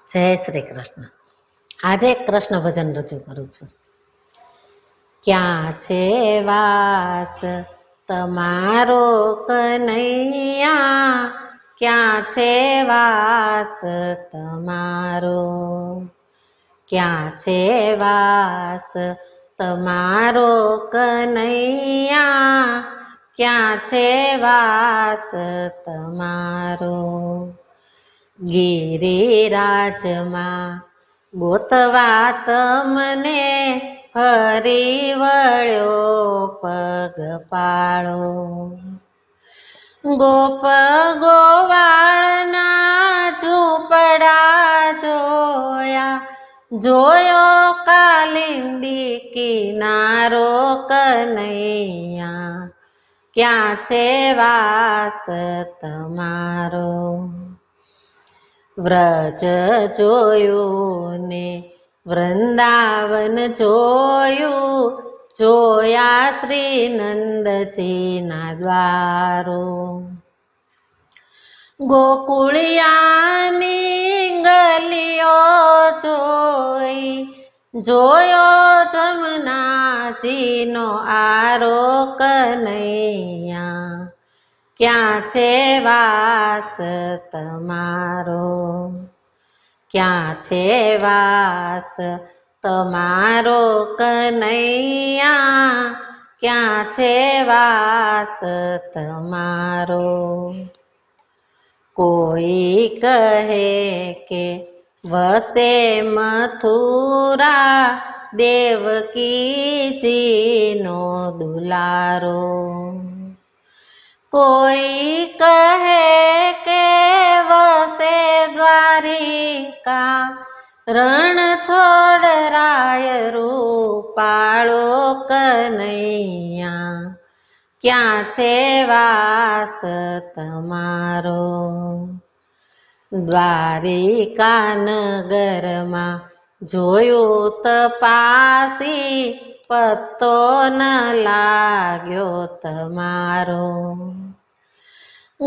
જય શ્રી કૃષ્ણ. આજે કૃષ્ણ ભજન રજૂ કરું છું. ક્યાં છે વાસ તમારો કનૈયા, ક્યાં છે વાસ તમારો, ક્યાં છે વાસ તમારો કનૈયા, ક્યાં છે વાસ તમારો. ગિરિરાજમાં ગોતવા તમને ફરી વળ્યો પગપાળો. ગોપ ગોવાળના ઝૂંપડા જોયા, જોયો કાલિંદી કિનારો કનૈયા, ક્યાં છે વાસ તમારો. વ્રજ જોયું ને વૃંદાવન જોયું, જોયા શ્રી નંદજીના દ્વારો. ગોકુળિયાની ગલીઓ જોઈ, જોયો જમનાજીનો આરો કનૈયા, ક્યાં છે વાસ તમારો, ક્યાં છે વાસ તમારો કનૈયા, ક્યાં છે વાસ તમારો. કોઈ કહે કે વસે મથુરા, દેવકીજીનો દુલારો. કોઈ કહે કે વસે દ્વારિકા, રણ છોડરાય રૂપાળો કનૈયા, ક્યાં છે વાસ તમારો. દ્વારિકા નગરમાં જોયું તપાસી, પત્તો ન લાગ્યો તમારો.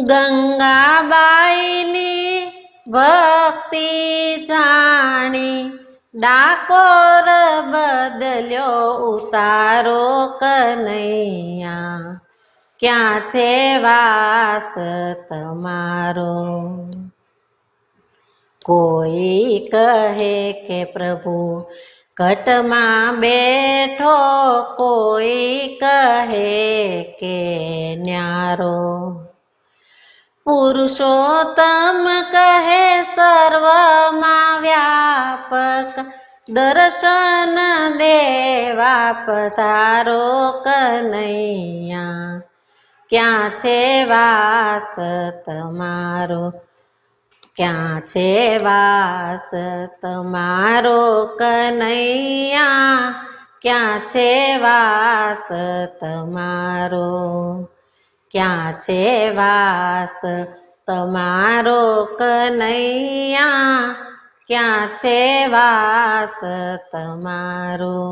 ગંગાબાઈની ભક્તિ જાણી, ડાકોર બદલ્યો ઉતારો કનૈયા, ક્યાં છે વાસ તમારો. કોઈ કહે કે પ્રભુ ઘટમાં બેઠો, કોઈ કહે કે ન્યારો. પુરુષોત્તમ કહે સર્વમાં વ્યાપક, દર્શન દેવા પધારો કનૈયા, ક્યાં છે વાસ તમારો, ક્યાં છે વાસ તમારો કનૈયા, ક્યાં છે વાસ તમારો, ક્યાં છે વાસ તમારો કનૈયા, ક્યાં છે વાસ તમારો.